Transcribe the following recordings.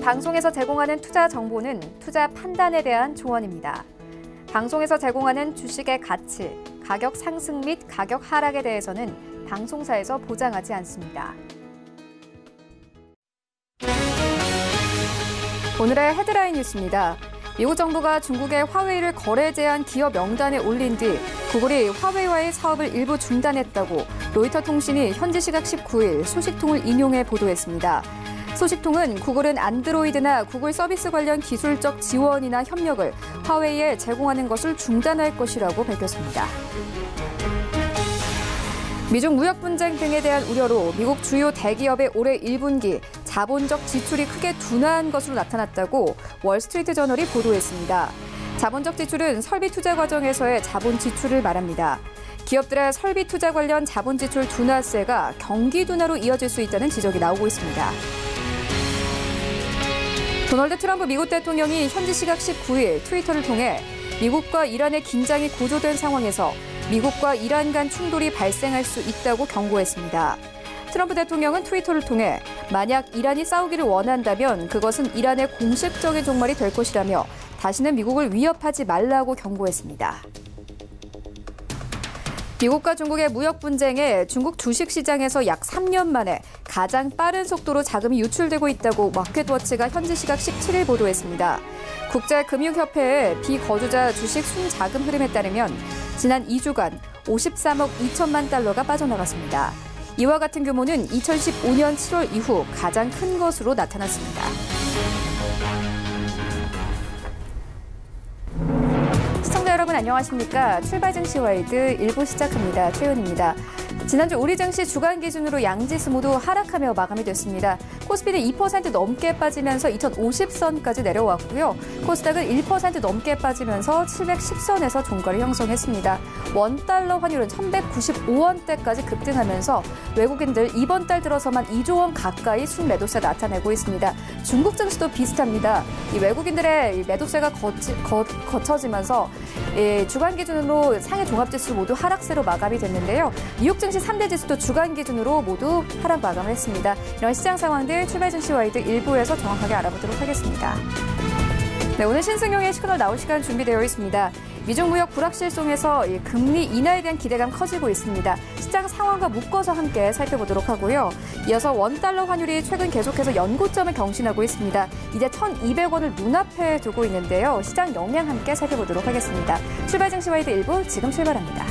방송에서 제공하는 투자 정보는 투자 판단에 대한 조언입니다. 방송에서 제공하는 주식의 가치, 가격 상승 및 가격 하락에 대해서는 방송사에서 보장하지 않습니다. 오늘의 헤드라인 뉴스입니다. 미국 정부가 중국의 화웨이를 거래 제한 기업 명단에 올린 뒤 구글이 화웨이와의 사업을 일부 중단했다고 로이터 통신이 현지 시각 19일 소식통을 인용해 보도했습니다. 소식통은 구글은 안드로이드나 구글 서비스 관련 기술적 지원이나 협력을 화웨이에 제공하는 것을 중단할 것이라고 밝혔습니다. 미중 무역 분쟁 등에 대한 우려로 미국 주요 대기업의 올해 1분기 자본적 지출이 크게 둔화한 것으로 나타났다고 월스트리트 저널이 보도했습니다. 자본적 지출은 설비 투자 과정에서의 자본 지출을 말합니다. 기업들의 설비 투자 관련 자본 지출 둔화세가 경기 둔화로 이어질 수 있다는 지적이 나오고 있습니다. 도널드 트럼프 미국 대통령이 현지 시각 19일 트위터를 통해 미국과 이란의 긴장이 고조된 상황에서 미국과 이란 간 충돌이 발생할 수 있다고 경고했습니다. 트럼프 대통령은 트위터를 통해 만약 이란이 싸우기를 원한다면 그것은 이란의 공식적인 종말이 될 것이라며 다시는 미국을 위협하지 말라고 경고했습니다. 미국과 중국의 무역 분쟁에 중국 주식시장에서 약 3년 만에 가장 빠른 속도로 자금이 유출되고 있다고 마켓워치가 현지 시각 17일 보도했습니다. 국제금융협회의 비거주자 주식 순자금 흐름에 따르면 지난 2주간 53억 2천만 달러가 빠져나갔습니다. 이와 같은 규모는 2015년 7월 이후 가장 큰 것으로 나타났습니다. 시청자 여러분 안녕하십니까? 출발 증시 와이드 1부 시작합니다. 최은입니다. 지난주 우리 증시 주간 기준으로 양지수 모두 하락하며 마감이 됐습니다. 코스피는 2% 넘게 빠지면서 2050선까지 내려왔고요. 코스닥은 1% 넘게 빠지면서 710선에서 종가를 형성했습니다. 원달러 환율은 1195원대까지 급등하면서 외국인들 이번 달 들어서만 2조 원 가까이 순매도세 나타내고 있습니다. 중국 증시도 비슷합니다. 이 외국인들의 매도세가 거쳐지면서 주간 기준으로 상해 종합지수 모두 하락세로 마감이 됐는데요. 뉴욕 증시 3대 지수도 주간 기준으로 모두 하락 마감을 했습니다. 이런 시장 상황들 출발 증시 와이드 1부에서 정확하게 알아보도록 하겠습니다. 네, 오늘 신승용의 시그널 나올 시간 준비되어 있습니다. 미중 무역 불확실성에서 금리 인하에 대한 기대감 커지고 있습니다. 시장 상황과 묶어서 함께 살펴보도록 하고요. 이어서 원달러 환율이 최근 계속해서 연고점을 경신하고 있습니다. 이제 1,200원을 눈앞에 두고 있는데요. 시장 영향 함께 살펴보도록 하겠습니다. 출발 증시 와이드 1부 지금 출발합니다.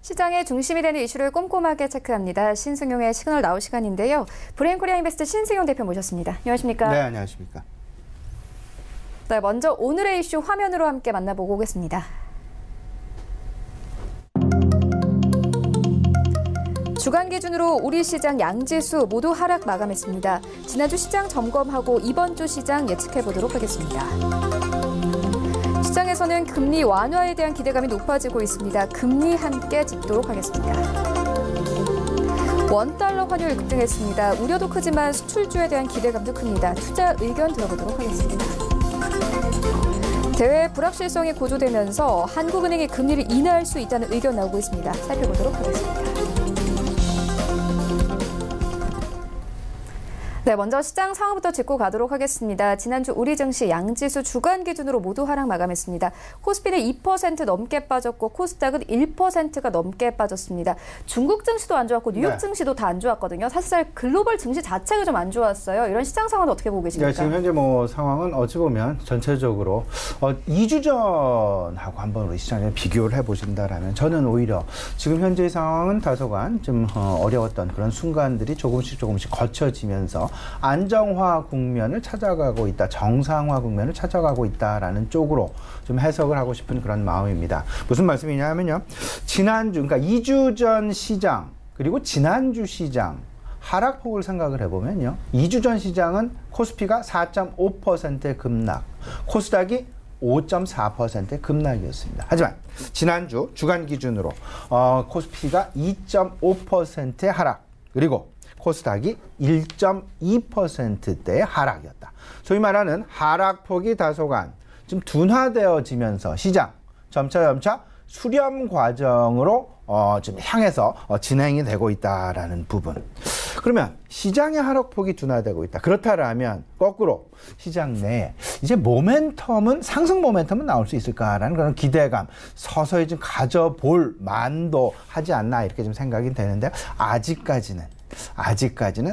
시장의 중심이 되는 이슈를 꼼꼼하게 체크합니다. 신승용의 시그널 나올 시간인데요. 브레인코리아 인베스트 신승용 대표 모셨습니다. 안녕하십니까? 네, 안녕하십니까? 네, 먼저 오늘의 이슈 화면으로 함께 만나보고 오겠습니다. 주간 기준으로 우리 시장 양지수 모두 하락 마감했습니다. 지난주 시장 점검하고 이번 주 시장 예측해보도록 하겠습니다. 시장에서는 금리 완화에 대한 기대감이 높아지고 있습니다. 금리 함께 짚도록 하겠습니다. 원달러 환율 급등했습니다. 우려도 크지만 수출주에 대한 기대감도 큽니다. 투자 의견 들어보도록 하겠습니다. 대외 불확실성이 고조되면서 한국은행이 금리를 인하할 수 있다는 의견 나오고 있습니다. 살펴보도록 하겠습니다. 네, 먼저 시장 상황부터 짚고 가도록 하겠습니다. 지난주 우리 증시 양지수 주간 기준으로 모두 하락 마감했습니다. 코스피는 2% 넘게 빠졌고 코스닥은 1%가 넘게 빠졌습니다. 중국 증시도 안 좋았고 뉴욕 증시도 다 안 좋았거든요. 사실 글로벌 증시 자체가 좀 안 좋았어요. 이런 시장 상황은 어떻게 보고 계십니까? 네, 지금 현재 상황은 어찌 보면 전체적으로 2주 전하고 한번 우리 시장에 비교를 해보신다라면 저는 오히려 지금 현재 상황은 다소간 좀 어려웠던 그런 순간들이 조금씩 거쳐지면서 안정화 국면을 찾아가고 있다, 정상화 국면을 찾아가고 있다라는 쪽으로 좀 해석을 하고 싶은 그런 마음입니다. 무슨 말씀이냐면요, 지난주, 그러니까 2주 전 시장 그리고 지난주 시장 하락폭을 생각을 해보면요, 2주 전 시장은 코스피가 4.5% 급락, 코스닥이 5.4% 급락이었습니다. 하지만 지난주 주간 기준으로 코스피가 2.5% 하락, 그리고 코스닥이 1.2%대의 하락이었다. 소위 말하는 하락폭이 다소간 좀 둔화되어지면서 시장 점차 수렴 과정으로 좀 향해서 진행이 되고 있다라는 부분. 그러면 시장의 하락폭이 둔화되고 있다. 그렇다라면 거꾸로 시장 내에 이제 상승 모멘텀은 나올 수 있을까라는 그런 기대감 서서히 좀 가져볼 만도 하지 않나, 이렇게 좀 생각이 되는데 아직까지는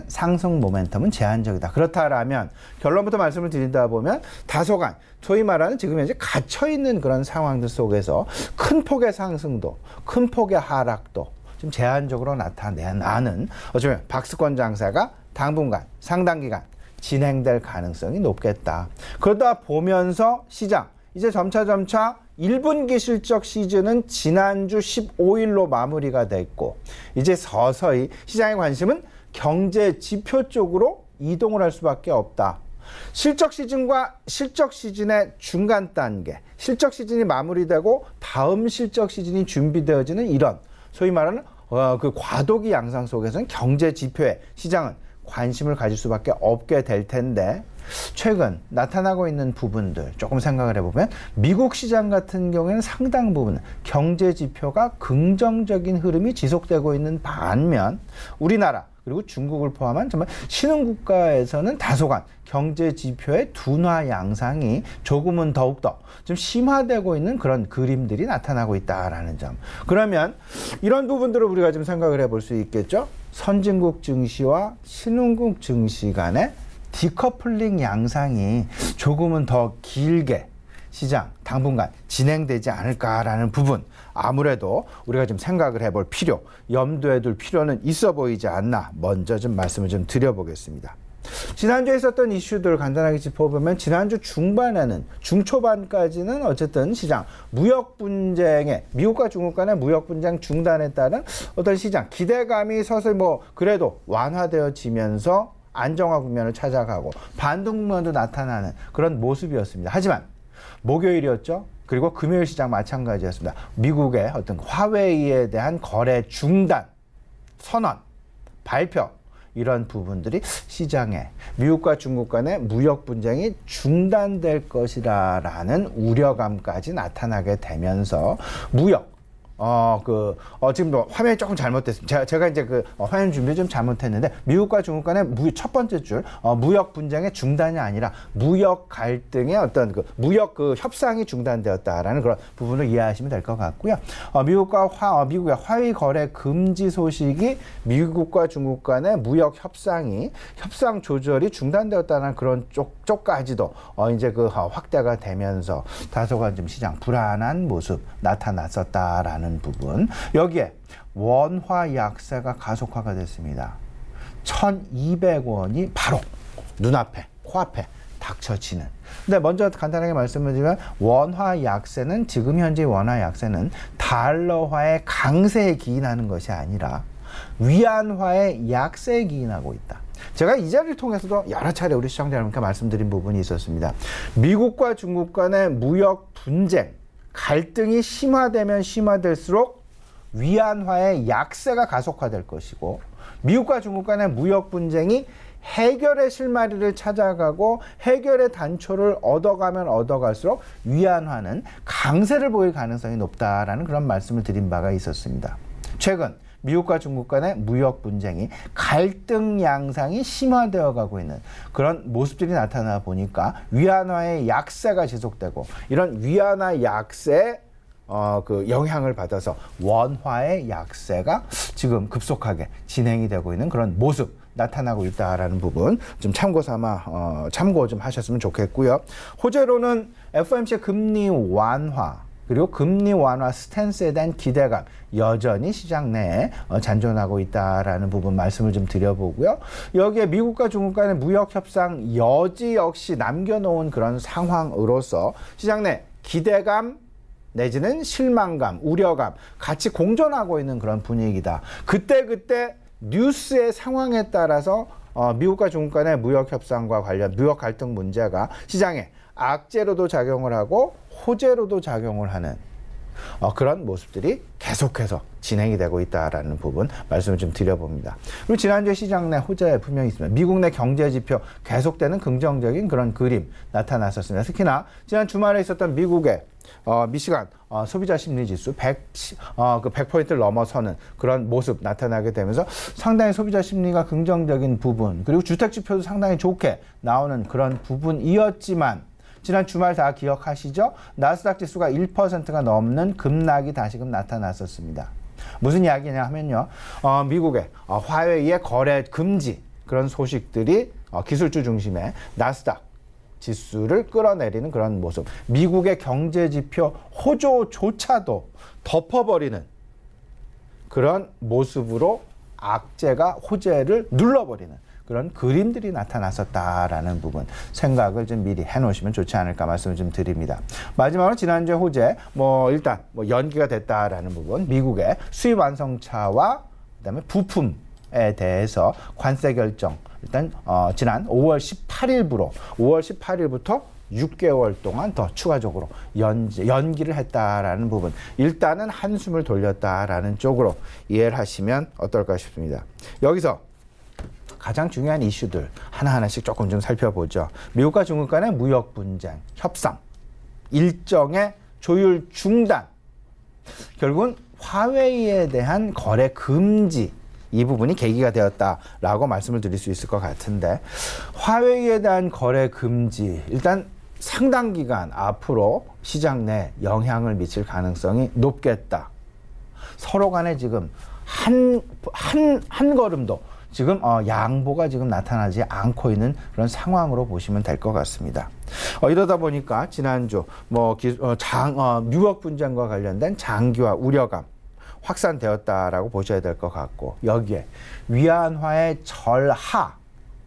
상승 모멘텀은 제한적이다. 그렇다라면 결론부터 말씀을 드린다 보면 다소간 소위 말하는 지금 현재 갇혀있는 그런 상황들 속에서 큰 폭의 상승도 큰 폭의 하락도 좀 제한적으로 나타나는 어쩌면 박스권 장세가 당분간 상당기간 진행될 가능성이 높겠다. 그러다 보면서 시장 이제 점차 1분기 실적 시즌은 지난주 15일로 마무리가 됐고, 이제 서서히 시장의 관심은 경제 지표 쪽으로 이동을 할 수밖에 없다. 실적 시즌과 실적 시즌의 중간 단계, 실적 시즌이 마무리되고 다음 실적 시즌이 준비되어지는 이런 소위 말하는 그 과도기 양상 속에서는 경제 지표에 시장은 관심을 가질 수밖에 없게 될 텐데, 최근 나타나고 있는 부분들 조금 생각을 해보면 미국 시장 같은 경우에는 상당 부분 경제 지표가 긍정적인 흐름이 지속되고 있는 반면, 우리나라 그리고 중국을 포함한 정말 신흥국가에서는 다소간 경제 지표의 둔화 양상이 조금은 더욱더 좀 심화되고 있는 그런 그림들이 나타나고 있다라는 점. 그러면 이런 부분들을 우리가 좀 생각을 해볼 수 있겠죠. 선진국 증시와 신흥국 증시 간의 디커플링 양상이 조금은 더 길게 시장 당분간 진행되지 않을까라는 부분, 아무래도 우리가 좀 생각을 해볼 필요, 염두에 둘 필요는 있어 보이지 않나, 먼저 좀 말씀을 좀 드려보겠습니다. 지난주에 있었던 이슈들 간단하게 짚어보면, 지난주 중초반까지는 어쨌든 시장 무역 분쟁에, 미국과 중국 간의 무역 분쟁 중단에 따른 어떤 시장 기대감이 서서히 그래도 완화되어지면서 안정화 국면을 찾아가고 반등 국면도 나타나는 그런 모습이었습니다. 하지만 목요일이었죠. 그리고 금요일 시장 마찬가지였습니다. 미국의 어떤 화웨이에 대한 거래 중단 선언, 발표, 이런 부분들이 시장에 미국과 중국 간의 무역 분쟁이 중단될 것이라는 우려감까지 나타나게 되면서 무역, 지금 화면이 조금 잘못됐습니다. 제가 이제 화면 준비 좀 잘못했는데, 미국과 중국 간의 첫 번째 줄, 무역 분쟁의 중단이 아니라 무역 갈등의 어떤 무역 협상이 중단되었다라는 그런 부분을 이해하시면 될 것 같고요. 미국의 화웨이 거래 금지 소식이 미국과 중국 간의 무역 협상 조절이 중단되었다는 그런 쪽까지도 이제 확대가 되면서 다소간 좀 시장 불안한 모습 나타났었다라는 부분. 여기에 원화 약세가 가속화가 됐습니다. 1,200원이 바로 눈앞에, 코앞에 닥쳐지는. 근데 먼저 간단하게 말씀을 드리면, 원화 약세는, 지금 현재 원화 약세는 달러화의 강세에 기인하는 것이 아니라 위안화의 약세에 기인하고 있다. 제가 이 자리를 통해서도 여러 차례 우리 시청자 여러분께 말씀드린 부분이 있었습니다. 미국과 중국 간의 무역 분쟁, 갈등이 심화되면 심화될수록 위안화의 약세가 가속화될 것이고, 미국과 중국 간의 무역 분쟁이 해결의 실마리를 찾아가고 해결의 단초를 얻어가면 얻어갈수록 위안화는 강세를 보일 가능성이 높다라는 그런 말씀을 드린 바가 있었습니다. 최근 미국과 중국 간의 무역 분쟁이 갈등 양상이 심화되어 가고 있는 그런 모습들이 나타나 보니까 위안화의 약세가 지속되고 이런 위안화 약세에 그 영향을 받아서 원화의 약세가 지금 급속하게 진행이 되고 있는 그런 모습 나타나고 있다라는 부분 좀 참고 삼아 참고 좀 하셨으면 좋겠고요. 호재로는 FOMC의 금리 완화 그리고 금리 완화 스탠스에 대한 기대감 여전히 시장 내에 잔존하고 있다라는 부분 말씀을 좀 드려보고요. 여기에 미국과 중국 간의 무역 협상 여지 역시 남겨놓은 그런 상황으로서 시장 내 기대감 내지는 실망감, 우려감 같이 공존하고 있는 그런 분위기다. 그때 뉴스의 상황에 따라서 미국과 중국 간의 무역 협상과 관련 무역 갈등 문제가 시장에 악재로도 작용을 하고 호재로도 작용을 하는 그런 모습들이 계속해서 진행이 되고 있다라는 부분 말씀을 좀 드려봅니다. 그리고 지난주에 시장 내 호재 분명히 있습니다. 미국 내 경제 지표 계속되는 긍정적인 그런 그림 나타났었습니다. 특히나 지난 주말에 있었던 미국의 미시간 소비자 심리 지수 100포인트를 넘어서는 그런 모습 나타나게 되면서 상당히 소비자 심리가 긍정적인 부분 그리고 주택 지표도 상당히 좋게 나오는 그런 부분이었지만 지난 주말 다 기억하시죠? 나스닥 지수가 1%가 넘는 급락이 다시금 나타났었습니다. 무슨 이야기냐 하면요. 미국의 화웨이의 거래 금지 그런 소식들이 기술주 중심의 나스닥 지수를 끌어내리는 그런 모습. 미국의 경제 지표 호조조차도 덮어버리는 그런 모습으로 악재가 호재를 눌러버리는 그런 그림들이 나타났었다라는 부분 생각을 좀 미리 해놓으시면 좋지 않을까 말씀을 좀 드립니다. 마지막으로 지난주에 호재 일단 연기가 됐다라는 부분 미국의 수입 완성차와 그다음에 부품에 대해서 관세 결정 일단 지난 5월 18일부터 6개월 동안 더 추가적으로 연기를 했다라는 부분 일단은 한숨을 돌렸다라는 쪽으로 이해를 하시면 어떨까 싶습니다. 여기서 가장 중요한 이슈들 하나하나씩 조금 좀 살펴보죠. 미국과 중국 간의 무역 분쟁, 협상, 일정의 조율 중단, 결국은 화웨이에 대한 거래 금지 이 부분이 계기가 되었다라고 말씀을 드릴 수 있을 것 같은데 화웨이에 대한 거래 금지 일단 상당 기간 앞으로 시장 내 영향을 미칠 가능성이 높겠다. 서로 간에 지금 한 걸음도 지금 양보가 지금 나타나지 않고 있는 그런 상황으로 보시면 될 것 같습니다. 이러다 보니까 지난주 무역 분쟁과 관련된 장기화 우려감 확산되었다라고 보셔야 될 것 같고 여기에 위안화의 절하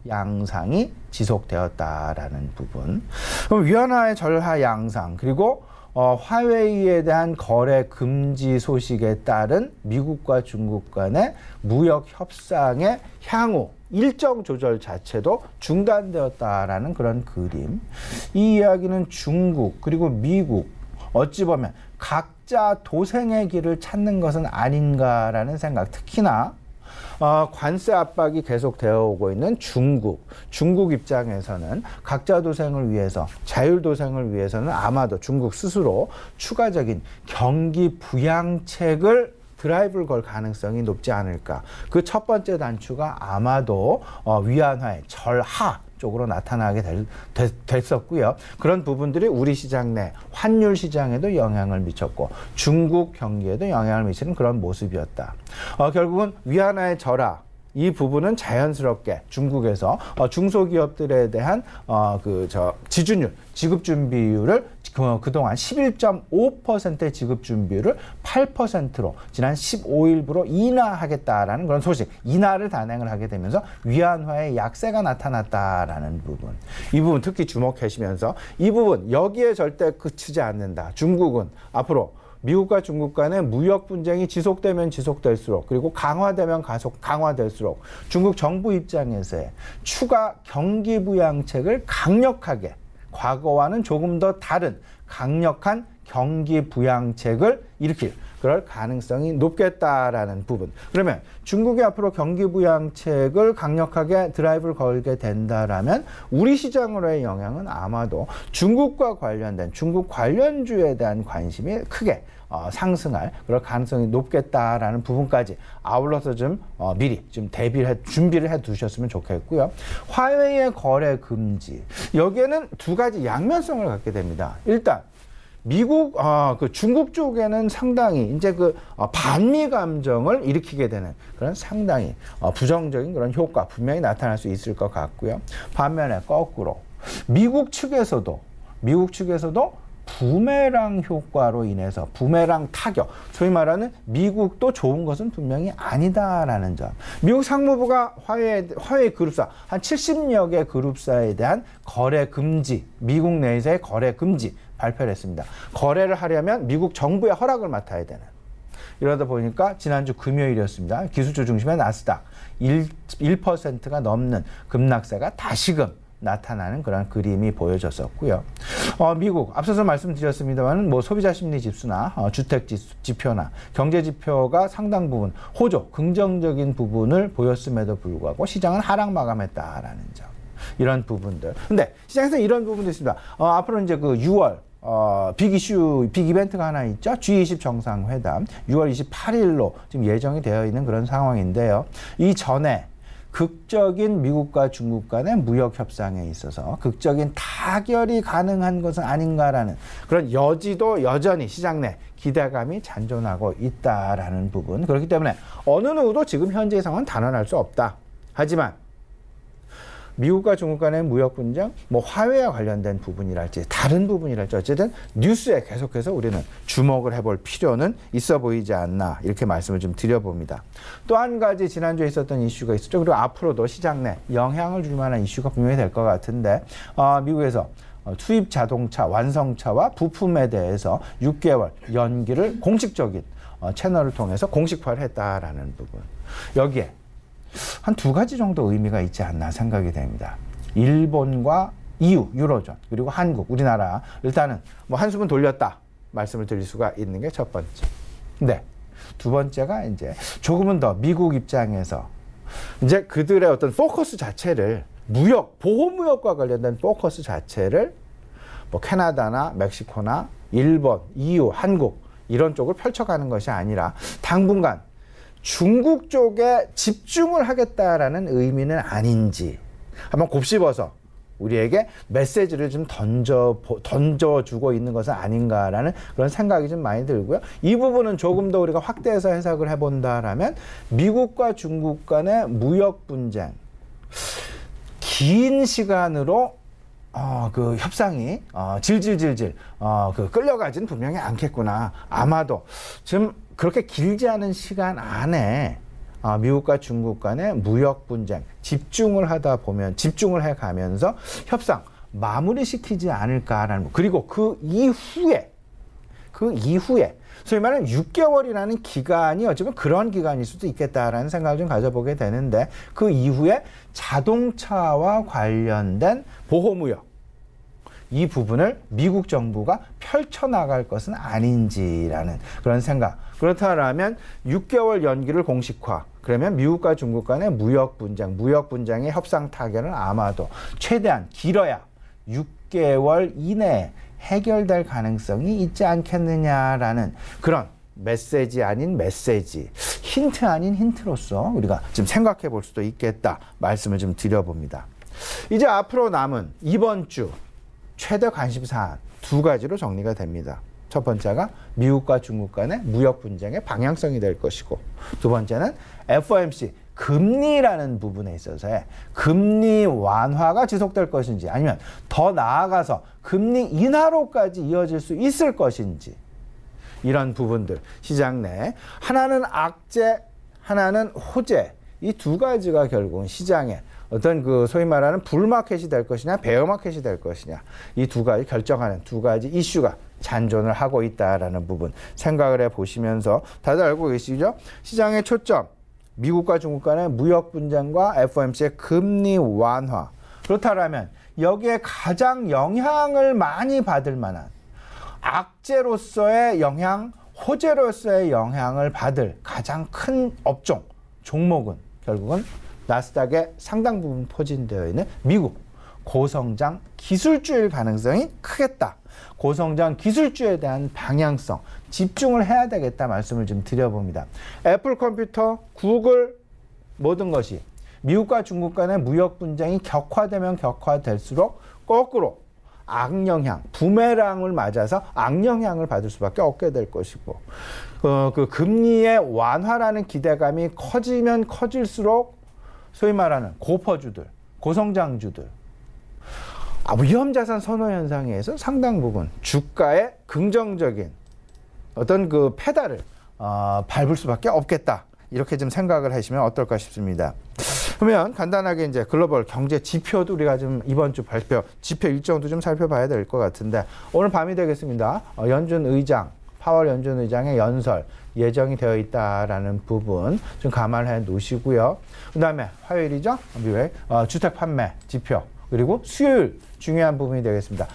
양상이 지속되었다라는 부분. 그럼 위안화의 절하 양상 그리고 화웨이에 대한 거래 금지 소식에 따른 미국과 중국 간의 무역 협상의 향후 일정 조절 자체도 중단되었다라는 그런 그림. 이 이야기는 중국 그리고 미국 어찌 보면 각자 도생의 길을 찾는 것은 아닌가라는 생각. 특히나 관세 압박이 계속 되어 오고 있는 중국 입장에서는 각자 도생을 위해서 자율 도생을 위해서는 아마도 중국 스스로 추가적인 경기 부양책을 드라이브를 걸 가능성이 높지 않을까. 그 첫 번째 단추가 아마도 위안화의 절하 쪽으로 나타나게 됐었고요. 그런 부분들이 우리 시장 내 환율 시장에도 영향을 미쳤고 중국 경기에도 영향을 미치는 그런 모습이었다. 결국은 위안화의 절하 이 부분은 자연스럽게 중국에서 중소기업들에 대한 지준율, 지급준비율을 그동안 11.5%의 지급준비율을 8%로 지난 15일부로 인하하겠다라는 그런 소식, 인하를 단행을 하게 되면서 위안화의 약세가 나타났다라는 부분. 이 부분 특히 주목하시면서 이 부분 여기에 절대 그치지 않는다. 중국은 앞으로 미국과 중국 간의 무역 분쟁이 지속되면 지속될수록 그리고 강화되면 강화될수록 중국 정부 입장에서의 추가 경기 부양책을 강력하게 과거와는 조금 더 다른 강력한 경기 부양책을 일으킬 그럴 가능성이 높겠다라는 부분. 그러면 중국이 앞으로 경기 부양책을 강력하게 드라이브를 걸게 된다라면 우리 시장으로의 영향은 아마도 중국과 관련된 중국 관련주에 대한 관심이 크게 상승할 그럴 가능성이 높겠다라는 부분까지 아울러서 좀 미리 좀 준비를 해 두셨으면 좋겠고요. 화웨이의 거래 금지. 여기에는 두 가지 양면성을 갖게 됩니다. 일단 미국, 중국 쪽에는 상당히 이제 반미 감정을 일으키게 되는 그런 상당히 부정적인 그런 효과 분명히 나타날 수 있을 것 같고요. 반면에 거꾸로 미국 측에서도 부메랑 효과로 인해서 부메랑 타격, 소위 말하는 미국도 좋은 것은 분명히 아니다라는 점. 미국 상무부가 화웨이 그룹사 한 70여 개 그룹사에 대한 거래 금지, 미국 내에서의 거래 금지 발표를 했습니다. 거래를 하려면 미국 정부의 허락을 맡아야 되는. 이러다 보니까 지난주 금요일이었습니다. 기술주 중심의 나스닥 1%가 넘는 급락세가 다시금 나타나는 그런 그림이 보여졌었고요. 미국 앞서서 말씀드렸습니다만 뭐 소비자 심리 지수나 주택 지표나 경제 지표가 상당 부분 호조 긍정적인 부분을 보였음에도 불구하고 시장은 하락 마감했다라는 점. 이런 부분들. 근데 시장에서 이런 부분도 있습니다. 앞으로 이제 6월 빅 이벤트가 하나 있죠. G20 정상회담 6월 28일로 지금 예정이 되어 있는 그런 상황인데요. 이 전에 극적인 미국과 중국 간의 무역 협상에 있어서 극적인 타결이 가능한 것은 아닌가라는 그런 여지도 여전히 시장 내 기대감이 잔존하고 있다라는 부분. 그렇기 때문에 어느 누구도 지금 현재의 상황은 단언할 수 없다. 하지만 미국과 중국 간의 무역 분쟁, 뭐 화웨이와 관련된 부분이랄지 다른 부분이랄지 어쨌든 뉴스에 계속해서 우리는 주목을 해볼 필요는 있어 보이지 않나 이렇게 말씀을 좀 드려봅니다. 또 한 가지 지난주에 있었던 이슈가 있었죠. 그리고 앞으로도 시장 내 영향을 줄 만한 이슈가 분명히 될 것 같은데 미국에서 투입 자동차 완성차와 부품에 대해서 6개월 연기를 공식적인 채널을 통해서 공식화를 했다라는 부분. 여기에 한 두 가지 정도 의미가 있지 않나 생각이 됩니다. 일본과 EU, 유로존, 그리고 한국, 우리나라. 일단은 뭐 한숨은 돌렸다 말씀을 드릴 수가 있는 게 첫 번째. 근데 두 번째가 이제 조금은 더 미국 입장에서 이제 그들의 어떤 포커스 자체를 보호무역과 관련된 포커스 자체를 뭐 캐나다나 멕시코나 일본, EU, 한국 이런 쪽을 펼쳐가는 것이 아니라 당분간 중국 쪽에 집중을 하겠다라는 의미는 아닌지 한번 곱씹어서 우리에게 메시지를 좀 던져주고 있는 것은 아닌가라는 그런 생각이 좀 많이 들고요. 이 부분은 조금 더 우리가 확대해서 해석을 해본다라면 미국과 중국 간의 무역 분쟁 긴 시간으로 그 협상이 질질질질 끌려가진 분명히 않겠구나. 아마도 지금 그렇게 길지 않은 시간 안에 미국과 중국 간의 무역 분쟁 집중을 해가면서 협상 마무리시키지 않을까라는 그리고 그 이후에 소위 말하는 6개월이라는 기간이 어쩌면 그런 기간일 수도 있겠다라는 생각을 좀 가져보게 되는데 그 이후에 자동차와 관련된 보호무역 이 부분을 미국 정부가 펼쳐나갈 것은 아닌지라는 그런 생각. 그렇다면 6개월 연기를 공식화. 그러면 미국과 중국 간의 무역 분쟁의 협상 타결은 아마도 최대한 길어야 6개월 이내에 해결될 가능성이 있지 않겠느냐라는 그런 메시지 아닌 메시지, 힌트 아닌 힌트로서 우리가 좀 생각해 볼 수도 있겠다 말씀을 좀 드려봅니다. 이제 앞으로 남은 이번 주 최대 관심사안 두 가지로 정리가 됩니다. 첫 번째가 미국과 중국 간의 무역 분쟁의 방향성이 될 것이고 두 번째는 FOMC 금리라는 부분에 있어서의 금리 완화가 지속될 것인지 아니면 더 나아가서 금리 인하로까지 이어질 수 있을 것인지 이런 부분들 시장 내에 하나는 악재 하나는 호재 이 두 가지가 결국은 시장에 어떤 소위 말하는 불마켓이 될 것이냐 베어마켓이 될 것이냐 이 두 가지 결정하는 두 가지 이슈가 잔존을 하고 있다라는 부분 생각을 해보시면서 다들 알고 계시죠? 시장의 초점 미국과 중국 간의 무역 분쟁과 FOMC의 금리 완화 그렇다면 여기에 가장 영향을 많이 받을 만한 악재로서의 영향 호재로서의 영향을 받을 가장 큰 업종, 종목은 결국은 나스닥에 상당 부분 포진되어 있는 미국 고성장 기술주일 가능성이 크겠다. 고성장 기술주에 대한 방향성, 집중을 해야 되겠다 말씀을 좀 드려봅니다. 애플 컴퓨터, 구글 모든 것이 미국과 중국 간의 무역 분쟁이 격화되면 격화될수록 거꾸로 악영향, 부메랑을 맞아서 악영향을 받을 수밖에 없게 될 것이고 그 금리의 완화라는 기대감이 커지면 커질수록 소위 말하는 고퍼주들, 고성장주들 위험자산 선호 현상에 의해서 상당 부분 주가의 긍정적인 어떤 그 페달을 밟을 수밖에 없겠다. 이렇게 좀 생각을 하시면 어떨까 싶습니다. 그러면 간단하게 이제 글로벌 경제 지표도 우리가 좀 이번 주 발표, 지표 일정도 좀 살펴봐야 될 것 같은데 오늘 밤이 되겠습니다. 연준 의장, 파월 연준 의장의 연설 예정이 되어 있다라는 부분 좀 감안해 놓으시고요. 그다음에 화요일이죠. 미국의 주택 판매 지표 그리고 수요일 중요한 부분이 되겠습니다.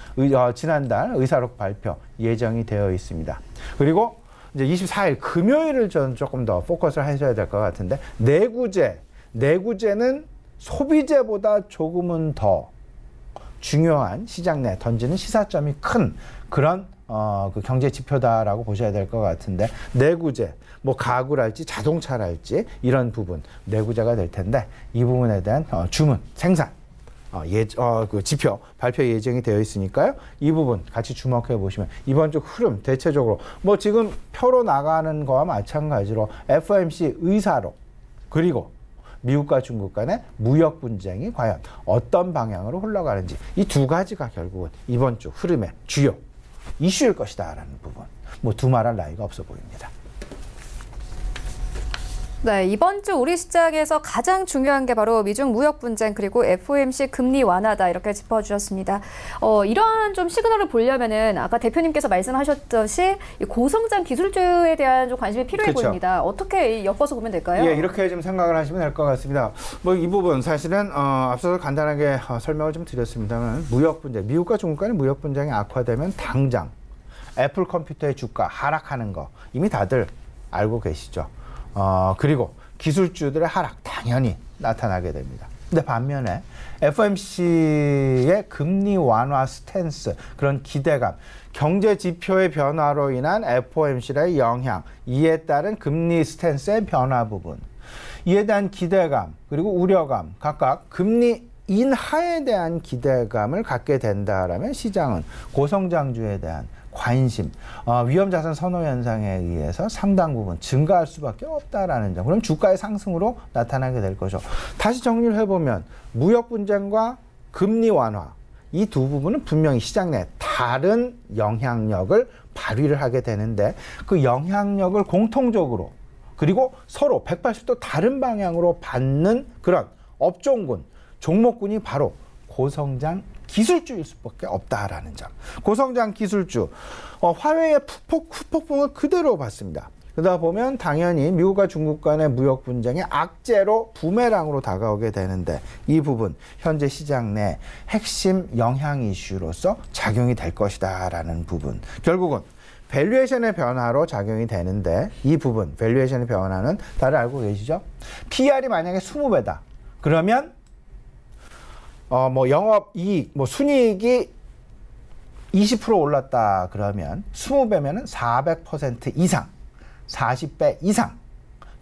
지난달 의사록 발표 예정이 되어 있습니다. 그리고 이제 24일 금요일을 저는 조금 더 포커스를 하셔야 될 것 같은데 내구재는 소비재보다 조금은 더 중요한 시장 내 던지는 시사점이 큰 그런 그 경제 지표다라고 보셔야 될 것 같은데 내구재 뭐 가구랄지 자동차랄지 이런 부분 내구재가 될 텐데 이 부분에 대한 주문 생산 그 지표 발표 예정이 되어 있으니까요. 이 부분 같이 주목해 보시면 이번 주 흐름 대체적으로 뭐 지금 표로 나가는 거와 마찬가지로 FOMC 의사록 그리고 미국과 중국 간의 무역 분쟁이 과연 어떤 방향으로 흘러가는지 이 두 가지가 결국은 이번 주 흐름의 주요 이슈일 것이다라는 부분 뭐 두말할 나위가 없어 보입니다. 네, 이번 주 우리 시장에서 가장 중요한 게 바로 미중 무역 분쟁 그리고 FOMC 금리 완화다 이렇게 짚어주셨습니다. 이런 좀 시그널을 보려면은 아까 대표님께서 말씀하셨듯이 이 고성장 기술주에 대한 좀 관심이 필요해 그렇죠. 보입니다. 어떻게 엮어서 보면 될까요? 예, 이렇게 좀 생각을 하시면 될 것 같습니다. 뭐 이 부분 사실은 앞서서 간단하게 설명을 좀 드렸습니다만 무역 분쟁, 미국과 중국 간의 무역 분쟁이 악화되면 당장 애플 컴퓨터의 주가 하락하는 거 이미 다들 알고 계시죠. 그리고 기술주들의 하락 당연히 나타나게 됩니다. 근데 반면에 FOMC의 금리 완화 스탠스, 그런 기대감, 경제 지표의 변화로 인한 FOMC의 영향, 이에 따른 금리 스탠스의 변화 부분, 이에 대한 기대감, 그리고 우려감, 각각 금리 인하에 대한 기대감을 갖게 된다라면 시장은 고성장주에 대한 관심, 위험자산 선호 현상에 의해서 상당 부분 증가할 수밖에 없다라는 점. 그럼 주가의 상승으로 나타나게 될 거죠. 다시 정리를 해보면 무역 분쟁과 금리 완화 이 두 부분은 분명히 시장 내 다른 영향력을 발휘를 하게 되는데 그 영향력을 공통적으로 그리고 서로 180도 다른 방향으로 받는 그런 업종군, 종목군이 바로 고성장 기술주일 수밖에 없다라는 점. 고성장 기술주, 화웨이의 후폭풍을 그대로 봤습니다. 그러다 보면 당연히 미국과 중국 간의 무역 분쟁이 악재로 부메랑으로 다가오게 되는데 이 부분 현재 시장 내 핵심 영향 이슈로서 작용이 될 것이다라는 부분. 결국은 밸류에이션의 변화로 작용이 되는데 이 부분, 밸류에이션의 변화는 다들 알고 계시죠? PR이 만약에 20배다. 그러면 뭐 영업이익, 뭐 순이익이 20% 올랐다 그러면 20배면은 400% 이상, 40배 이상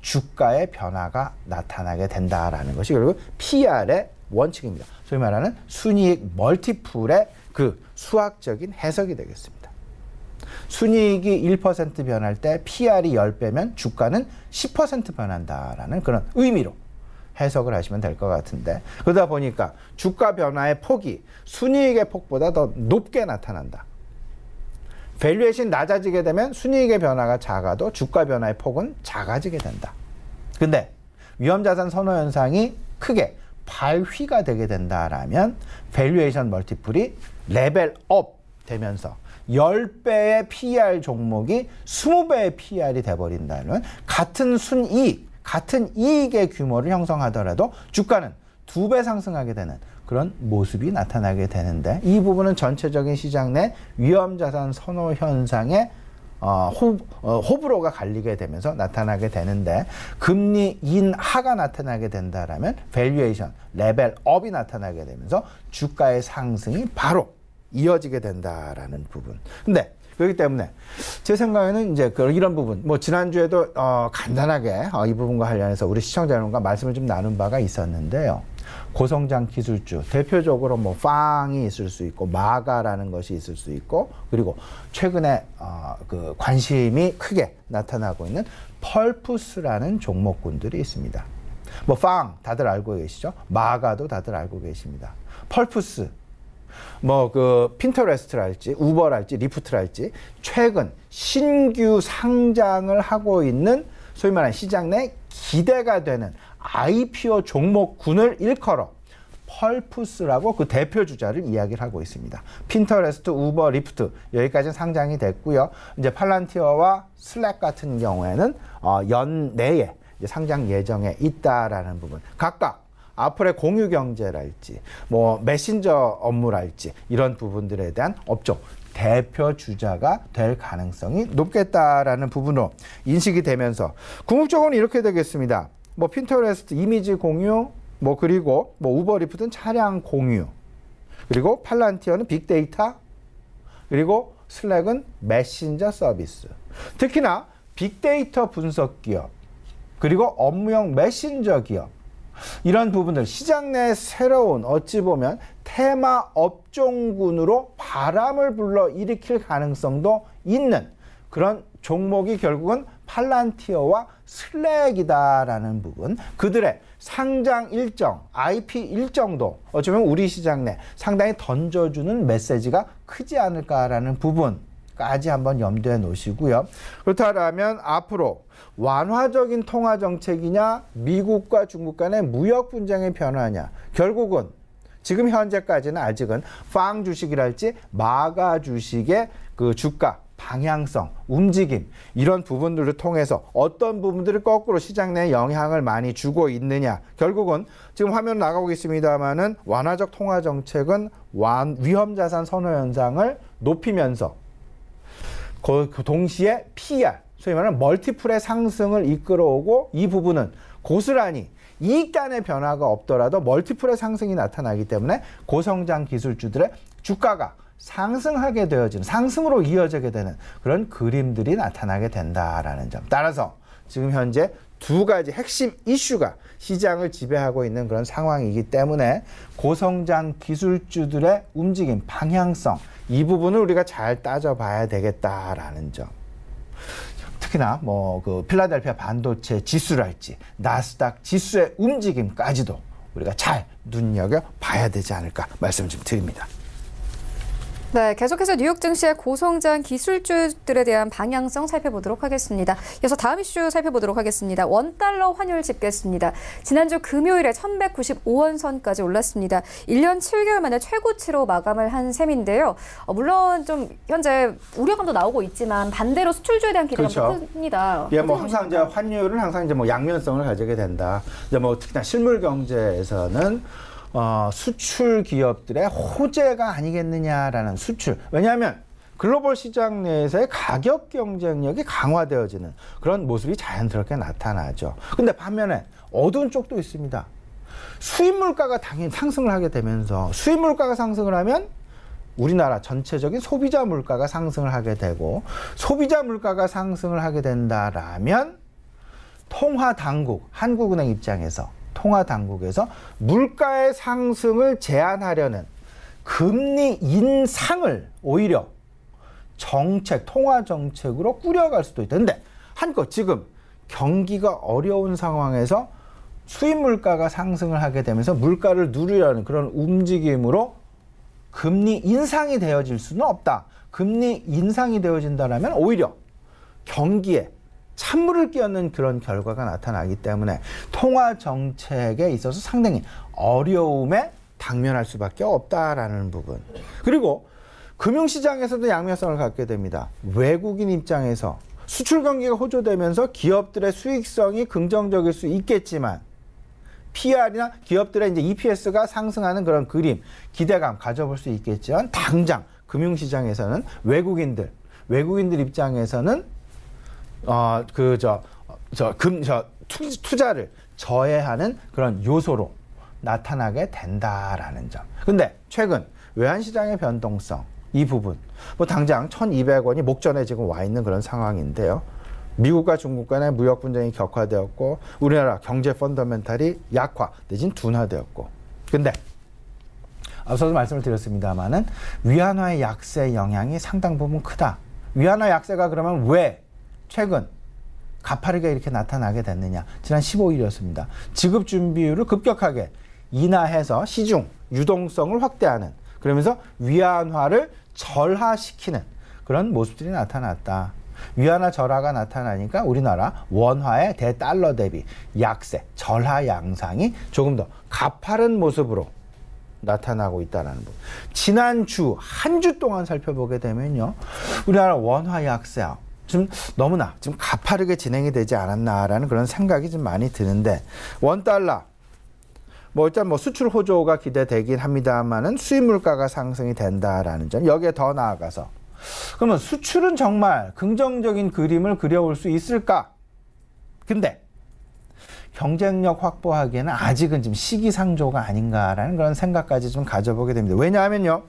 주가의 변화가 나타나게 된다라는 것이 결국 PR의 원칙입니다. 소위 말하는 순이익 멀티플의 그 수학적인 해석이 되겠습니다. 순이익이 1% 변할 때 PR이 10배면 주가는 10% 변한다라는 그런 의미로 해석을 하시면 될 것 같은데 그러다 보니까 주가 변화의 폭이 순이익의 폭보다 더 높게 나타난다. 밸류에이션이 낮아지게 되면 순이익의 변화가 작아도 주가 변화의 폭은 작아지게 된다. 근데 위험자산 선호 현상이 크게 발휘가 되게 된다라면 밸류에이션 멀티플이 레벨업 되면서 10배의 PER 종목이 20배의 PER이 돼버린다면 같은 순이익, 같은 이익의 규모를 형성하더라도 주가는 2배 상승하게 되는 그런 모습이 나타나게 되는데 이 부분은 전체적인 시장 내 위험자산 선호 현상의 호불호가 갈리게 되면서 나타나게 되는데 금리 인하가 나타나게 된다라면 밸류에이션, 레벨업이 나타나게 되면서 주가의 상승이 바로 이어지게 된다라는 부분. 근데 그렇기 때문에 제 생각에는 이제 이런 부분, 뭐 지난주에도 간단하게 이 부분과 관련해서 우리 시청자 여러분과 말씀을 좀 나눈 바가 있었는데요. 고성장 기술주, 대표적으로 뭐 빵이 있을 수 있고 마가라는 것이 있을 수 있고, 그리고 최근에 그 관심이 크게 나타나고 있는 펄푸스라는 종목군들이 있습니다. 뭐 빵 다들 알고 계시죠? 마가도 다들 알고 계십니다. 펄푸스, 뭐 그 핀터레스트랄지 우버랄지 리프트랄지 최근 신규 상장을 하고 있는 소위 말하는 시장 내 기대가 되는 IPO 종목군을 일컬어 펄푸스라고 그 대표 주자를 이야기를 하고 있습니다. 핀터레스트, 우버, 리프트 여기까지는 상장이 됐고요. 이제 팔란티어와 슬랙 같은 경우에는 연내에 상장 예정에 있다라는 부분. 각각 앞으로의 공유 경제랄지 뭐 메신저 업무랄지 이런 부분들에 대한 업종 대표 주자가 될 가능성이 높겠다라는 부분으로 인식이 되면서 궁극적으로는 이렇게 되겠습니다. 뭐 핀터레스트 이미지 공유, 뭐 그리고 뭐 우버 리프트는 차량 공유, 그리고 팔란티어는 빅데이터, 그리고 슬랙은 메신저 서비스. 특히나 빅데이터 분석 기업, 그리고 업무용 메신저 기업, 이런 부분들 시장 내 새로운 어찌 보면 테마 업종군으로 바람을 불러 일으킬 가능성도 있는 그런 종목이 결국은 팔란티어와 슬랙이다라는 부분, 그들의 상장 일정, IP 일정도 어쩌면 우리 시장 내 상당히 던져주는 메시지가 크지 않을까라는 부분까지 한번 염두에 놓으시고요. 그렇다면 앞으로 완화적인 통화 정책이냐, 미국과 중국 간의 무역 분쟁의 변화냐, 결국은 지금 현재까지는 아직은 빵 주식이랄지 마가 주식의 그 주가 방향성, 움직임 이런 부분들을 통해서 어떤 부분들이 거꾸로 시장 내에 영향을 많이 주고 있느냐, 결국은 지금 화면 나가고 있습니다만은 완화적 통화 정책은 위험자산 선호 현상을 높이면서 그 동시에 PR, 소위 말하는 멀티플의 상승을 이끌어오고, 이 부분은 고스란히 이익단의 변화가 없더라도 멀티플의 상승이 나타나기 때문에 고성장 기술주들의 주가가 상승하게 되어지는, 상승으로 이어지게 되는 그런 그림들이 나타나게 된다라는 점. 따라서 지금 현재 두 가지 핵심 이슈가 시장을 지배하고 있는 그런 상황이기 때문에 고성장 기술주들의 움직임, 방향성, 이 부분을 우리가 잘 따져봐야 되겠다라는 점. 특히나 뭐 그 필라델피아 반도체 지수랄지 나스닥 지수의 움직임까지도 우리가 잘 눈여겨봐야 되지 않을까 말씀 좀 드립니다. 네, 계속해서 뉴욕 증시의 고성장 기술주들에 대한 방향성 살펴보도록 하겠습니다. 이어서 다음 이슈 살펴보도록 하겠습니다. 원달러 환율 집계했습니다. 지난주 금요일에 1195원 선까지 올랐습니다. 1년 7개월 만에 최고치로 마감을 한 셈인데요. 물론 좀 현재 우려감도 나오고 있지만 반대로 수출주에 대한 기대감도 그렇죠. 큽니다. 예, 뭐 항상 이제 환율은 항상 이제 뭐 양면성을 가지게 된다. 이제 뭐 특히나 실물 경제에서는 수출 기업들의 호재가 아니겠느냐라는 수출. 왜냐하면 글로벌 시장 내에서의 가격 경쟁력이 강화되어지는 그런 모습이 자연스럽게 나타나죠. 근데 반면에 어두운 쪽도 있습니다. 수입 물가가 당연히 상승을 하게 되면서, 수입 물가가 상승을 하면 우리나라 전체적인 소비자 물가가 상승을 하게 되고, 소비자 물가가 상승을 하게 된다라면 통화 당국, 한국은행 입장에서 통화 당국에서 물가의 상승을 제한하려는 금리 인상을 오히려 정책, 통화 정책으로 꾸려갈 수도 있다. 근데 한껏 지금 경기가 어려운 상황에서 수입 물가가 상승을 하게 되면서 물가를 누르려는 그런 움직임으로 금리 인상이 되어질 수는 없다. 금리 인상이 되어진다면 오히려 경기에 찬물을 끼얹는 그런 결과가 나타나기 때문에 통화 정책에 있어서 상당히 어려움에 당면할 수밖에 없다라는 부분. 그리고 금융시장에서도 양면성을 갖게 됩니다. 외국인 입장에서 수출 경기가 호조되면서 기업들의 수익성이 긍정적일 수 있겠지만, PR이나 기업들의 이제 EPS가 상승하는 그런 그림, 기대감 가져볼 수 있겠지만, 당장 금융시장에서는 외국인들, 외국인들 입장에서는 투자를 저해하는 그런 요소로 나타나게 된다라는 점. 근데 최근 외환시장의 변동성 이 부분 뭐 당장 1,200원이 목전에 지금 와 있는 그런 상황인데요. 미국과 중국 간의 무역 분쟁이 격화되었고 우리나라 경제 펀더멘탈이 약화 내지는 둔화되었고 근데 앞서도 말씀을 드렸습니다마는 위안화의 약세 영향이 상당 부분 크다. 위안화 약세가 그러면 왜 최근 가파르게 이렇게 나타나게 됐느냐. 지난 15일이었습니다. 지급 준비율을 급격하게 인하해서 시중 유동성을 확대하는 그러면서 위안화를 절하시키는 그런 모습들이 나타났다. 위안화 절하가 나타나니까 우리나라 원화의 대달러 대비 약세, 절하 양상이 조금 더 가파른 모습으로 나타나고 있다는 부분. 지난주 한 주 동안 살펴보게 되면요. 우리나라 원화 약세 좀 너무나 좀 가파르게 진행이 되지 않았나라는 그런 생각이 좀 많이 드는데 원달러 뭐 일단 뭐 수출 호조가 기대되긴 합니다만은 수입 물가가 상승이 된다라는 점 여기에 더 나아가서 그러면 수출은 정말 긍정적인 그림을 그려올 수 있을까? 근데 경쟁력 확보하기에는 아직은 좀 시기상조가 아닌가라는 그런 생각까지 좀 가져보게 됩니다. 왜냐하면요.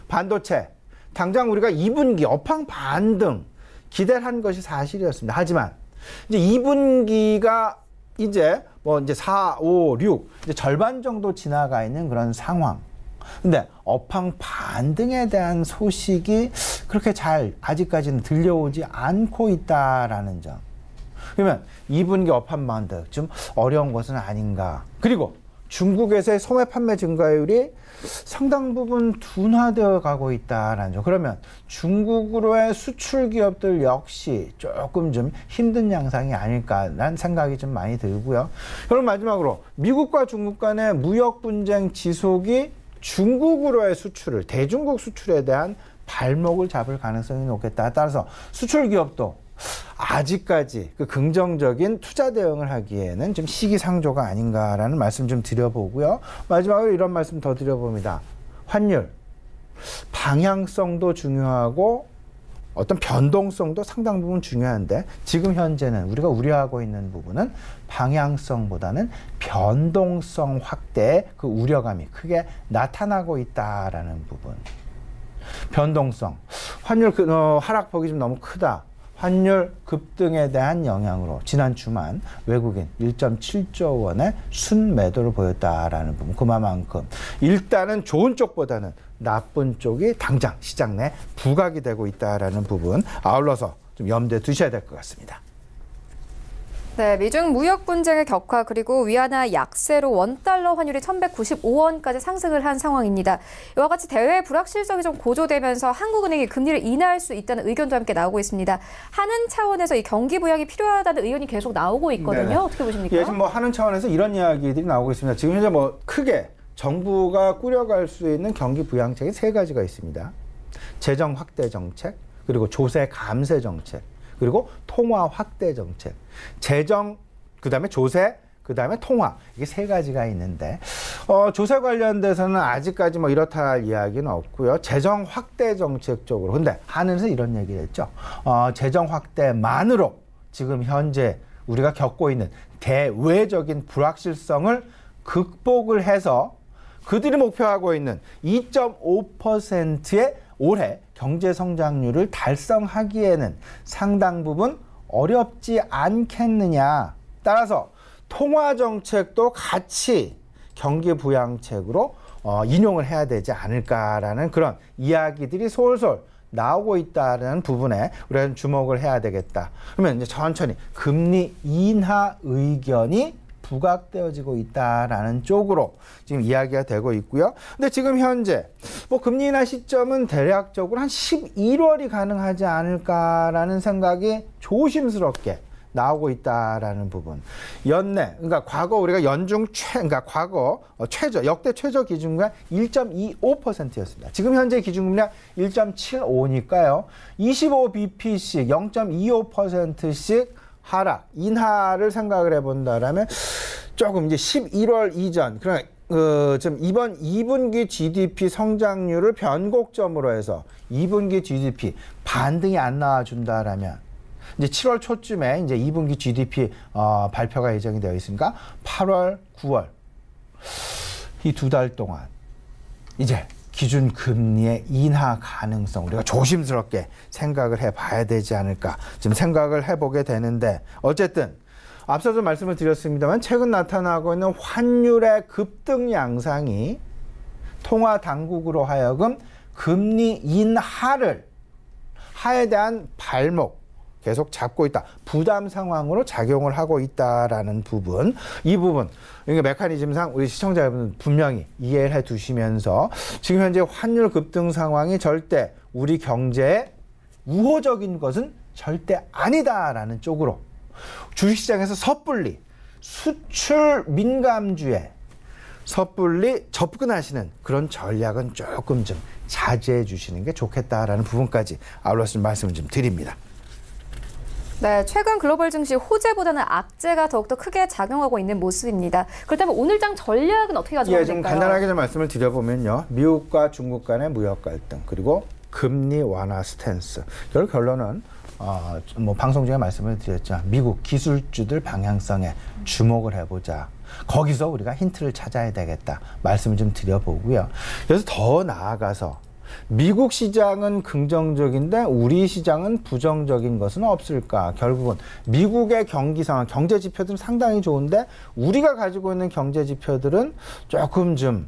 반도체 당장 우리가 2분기 업황 반등 기대를 한 것이 사실이었습니다. 하지만 이제 2분기가 이제 4, 5, 6 이제 절반 정도 지나가 있는 그런 상황. 근데 업황 반등에 대한 소식이 그렇게 잘 아직까지는 들려오지 않고 있다라는 점. 그러면 2분기 업황 반등 좀 어려운 것은 아닌가. 그리고 중국에서의 소매 판매 증가율이 상당 부분 둔화되어 가고 있다라는 점. 그러면 중국으로의 수출 기업들 역시 조금 좀 힘든 양상이 아닐까라는 생각이 좀 많이 들고요. 그럼 마지막으로 미국과 중국 간의 무역 분쟁 지속이 중국으로의 수출을 대중국 수출에 대한 발목을 잡을 가능성이 높겠다. 따라서 수출 기업도 아직까지 그 긍정적인 투자 대응을 하기에는 좀 시기상조가 아닌가라는 말씀 좀 드려보고요. 마지막으로 이런 말씀 더 드려봅니다. 환율 방향성도 중요하고 어떤 변동성도 상당 부분 중요한데 지금 현재는 우리가 우려하고 있는 부분은 방향성보다는 변동성 확대의 그 우려감이 크게 나타나고 있다라는 부분. 변동성. 환율 하락폭이 좀 너무 크다. 환율 급등에 대한 영향으로 지난 주만 외국인 1.7조 원의 순매도를 보였다라는 부분. 그만큼 일단은 좋은 쪽보다는 나쁜 쪽이 당장 시장 내 부각이 되고 있다라는 부분 아울러서 좀 염두에 두셔야 될 것 같습니다. 네, 미중 무역 분쟁의 격화 그리고 위안화 약세로 원달러 환율이 1,195원까지 상승을 한 상황입니다. 이와 같이 대외 불확실성이 좀 고조되면서 한국은행이 금리를 인하할 수 있다는 의견도 함께 나오고 있습니다. 하는 차원에서 이 경기 부양이 필요하다는 의견이 계속 나오고 있거든요. 네. 어떻게 보십니까? 예, 지금 하는 차원에서 이런 이야기들이 나오고 있습니다. 지금 현재 크게 정부가 꾸려갈 수 있는 경기 부양책이 3가지가 있습니다. 재정 확대 정책, 그리고 조세 감세 정책, 그리고 통화 확대 정책. 재정, 그다음에 조세, 그다음에 통화. 이게 3가지가 있는데 조세 관련돼서는 아직까지 이렇다 할 이야기는 없고요. 재정 확대 정책 쪽으로. 근데 한은에서 이런 얘기를 했죠. 재정 확대만으로 지금 현재 우리가 겪고 있는 대외적인 불확실성을 극복을 해서 그들이 목표하고 있는 2.5%의 올해 경제 성장률을 달성하기에는 상당 부분 어렵지 않겠느냐. 따라서 통화 정책도 같이 경기 부양책으로 인용을 해야 되지 않을까라는 그런 이야기들이 솔솔 나오고 있다는 부분에 우리가 주목을 해야 되겠다. 그러면 이제 천천히 금리 인하 의견이 부각되어지고 있다라는 쪽으로 지금 이야기가 되고 있고요. 근데 지금 현재 금리 인하 시점은 대략적으로 한 11월이 가능하지 않을까라는 생각이 조심스럽게 나오고 있다라는 부분. 연내, 그러니까 과거 우리가 그러니까 과거 역대 최저 기준금리가 1.25%였습니다. 지금 현재 기준금리가 1.75니까요. 25bp씩 0.25%씩 하락, 인하를 생각을 해본다라면 조금 이제 11월 이전, 그러니까 좀 이번 2분기 GDP 성장률을 변곡점으로 해서 2분기 GDP 반등이 안 나와준다라면 이제 7월 초쯤에 이제 2분기 GDP 발표가 예정이 되어 있으니까 8월, 9월 이 2달 동안 이제 기준금리의 인하 가능성 우리가 조심스럽게 생각을 해봐야 되지 않을까 지금 생각을 해보게 되는데 어쨌든 앞서도 말씀을 드렸습니다만 최근 나타나고 있는 환율의 급등 양상이 통화 당국으로 하여금 금리 인하에 대한 발목 계속 잡고 있다. 부담 상황으로 작용을 하고 있다라는 부분. 이 부분, 그러니까 메커니즘상 우리 시청자 여러분 분명히 이해를 해 두시면서 지금 현재 환율 급등 상황이 절대 우리 경제에 우호적인 것은 절대 아니다라는 쪽으로 주식시장에서 섣불리 수출 민감주에 섣불리 접근하시는 그런 전략은 조금 좀 자제해 주시는 게 좋겠다라는 부분까지 아울러서 말씀을 좀 드립니다. 네, 최근 글로벌 증시 호재보다는 악재가 더욱더 크게 작용하고 있는 모습입니다. 그렇다면 오늘장 전략은 어떻게 가져가야 될까요? 좀 간단하게 좀 말씀을 드려보면요. 미국과 중국 간의 무역 갈등 그리고 금리 완화 스탠스. 결론은 뭐 방송 중에 말씀을 드렸죠. 미국 기술주들 방향성에 주목을 해보자. 거기서 우리가 힌트를 찾아야 되겠다. 말씀을 좀 드려보고요. 그래서 더 나아가서 미국 시장은 긍정적인데 우리 시장은 부정적인 것은 없을까? 결국은 미국의 경기 상황, 경제 지표들은 상당히 좋은데 우리가 가지고 있는 경제 지표들은 조금 좀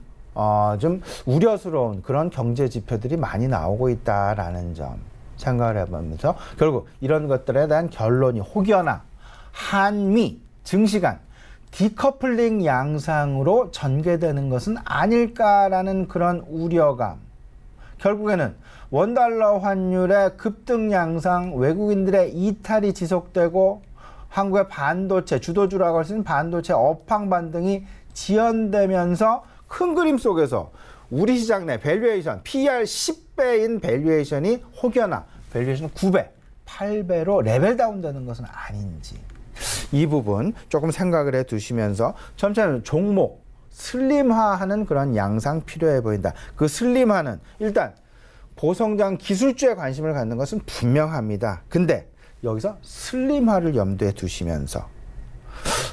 우려스러운 그런 경제 지표들이 많이 나오고 있다라는 점 생각을 해보면서 결국 이런 것들에 대한 결론이 혹여나 한미 증시 간 디커플링 양상으로 전개되는 것은 아닐까라는 그런 우려감. 결국에는 원달러 환율의 급등 양상, 외국인들의 이탈이 지속되고 한국의 반도체, 주도주라고 할 수 있는 반도체 업황 반등이 지연되면서 큰 그림 속에서 우리 시장 내 밸류에이션, PER 10배인 밸류에이션이 혹여나 밸류에이션 9배, 8배로 레벨 다운되는 것은 아닌지 이 부분 조금 생각을 해 두시면서 점차 종목 슬림화하는 그런 양상 필요해 보인다. 그 슬림화는 일단 고성장 기술주에 관심을 갖는 것은 분명합니다. 근데 여기서 슬림화를 염두에 두시면서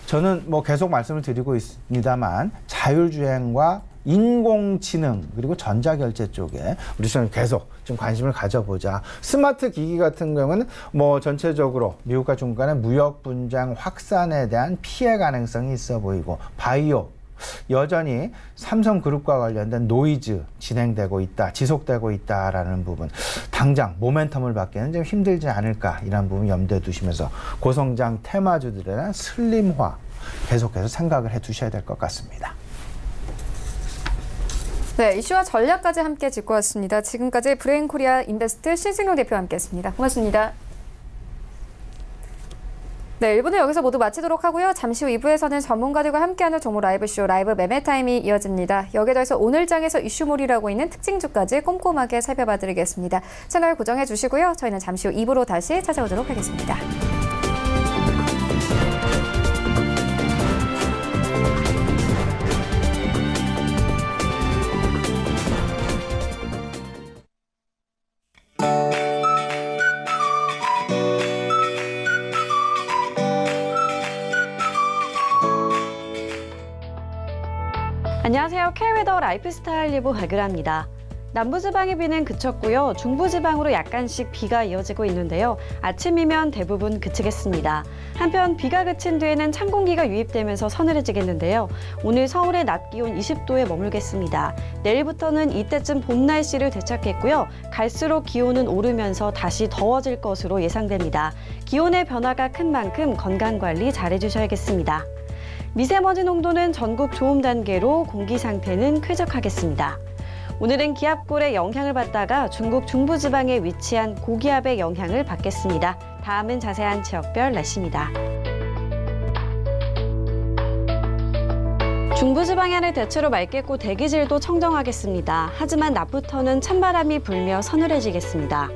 저는 뭐 계속 말씀을 드리고 있습니다만 자율주행과 인공지능 그리고 전자결제 쪽에 우리 시장 계속 좀 관심을 가져보자. 스마트 기기 같은 경우는 뭐 전체적으로 미국과 중국 간의 무역 분쟁 확산에 대한 피해 가능성이 있어 보이고 바이오 여전히 삼성그룹과 관련된 노이즈 진행되고 있다, 지속되고 있다라는 부분. 당장 모멘텀을 받기에는 좀 힘들지 않을까 이런 부분 염두에 두시면서 고성장 테마주들에 대한 슬림화 계속해서 생각을 해 두셔야 될 것 같습니다. 네, 이슈와 전략까지 함께 짚고 왔습니다. 지금까지 브레인코리아 인베스트 신승용 대표와 함께했습니다. 고맙습니다. 네, 1부는 여기서 모두 마치도록 하고요. 잠시 후 2부에서는 전문가들과 함께하는 정모 라이브쇼 라이브 매매타임이 이어집니다. 여기에 더해서 오늘장에서 이슈몰이라고 있는 특징주까지 꼼꼼하게 살펴봐드리겠습니다. 채널 고정해 주시고요. 저희는 잠시 후 2부로 다시 찾아오도록 하겠습니다. 안녕하세요. K웨더 라이프스타일 리뷰 박유라입니다. 남부지방의 비는 그쳤고요. 중부지방으로 약간씩 비가 이어지고 있는데요. 아침이면 대부분 그치겠습니다. 한편 비가 그친 뒤에는 찬 공기가 유입되면서 서늘해지겠는데요. 오늘 서울의 낮 기온 20도에 머물겠습니다. 내일부터는 이때쯤 봄 날씨를 되찾겠고요. 갈수록 기온은 오르면서 다시 더워질 것으로 예상됩니다. 기온의 변화가 큰 만큼 건강관리 잘해주셔야겠습니다. 미세먼지 농도는 전국 좋음 단계로 공기 상태는 쾌적하겠습니다. 오늘은 기압골의 영향을 받다가 중국 중부지방에 위치한 고기압의 영향을 받겠습니다. 다음은 자세한 지역별 날씨입니다. 중부지방에는 대체로 맑겠고 대기질도 청정하겠습니다. 하지만 낮부터는 찬바람이 불며 서늘해지겠습니다.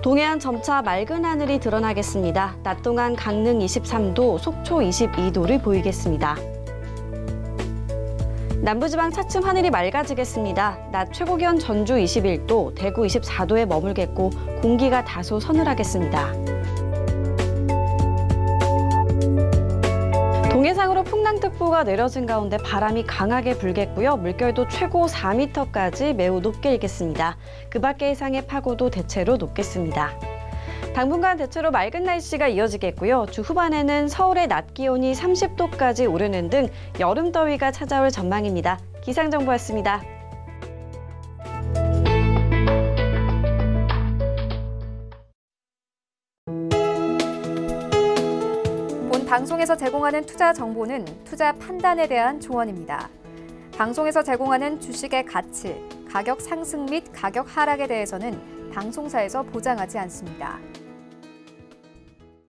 동해안 점차 맑은 하늘이 드러나겠습니다. 낮 동안 강릉 23도, 속초 22도를 보이겠습니다. 남부지방 차츰 하늘이 맑아지겠습니다. 낮 최고 기온 전주 21도, 대구 24도에 머물겠고 공기가 다소 서늘하겠습니다. 동해상으로 풍랑특보가 내려진 가운데 바람이 강하게 불겠고요. 물결도 최고 4m까지 매우 높게 일겠습니다. 그 밖의 해상의 파고도 대체로 높겠습니다. 당분간 대체로 맑은 날씨가 이어지겠고요. 주 후반에는 서울의 낮 기온이 30도까지 오르는 등 여름 더위가 찾아올 전망입니다. 기상정보였습니다. 본 방송에서 제공하는 투자 정보는 투자 판단에 대한 조언입니다. 방송에서 제공하는 주식의 가치, 가격 상승 및 가격 하락에 대해서는 방송사에서 보장하지 않습니다.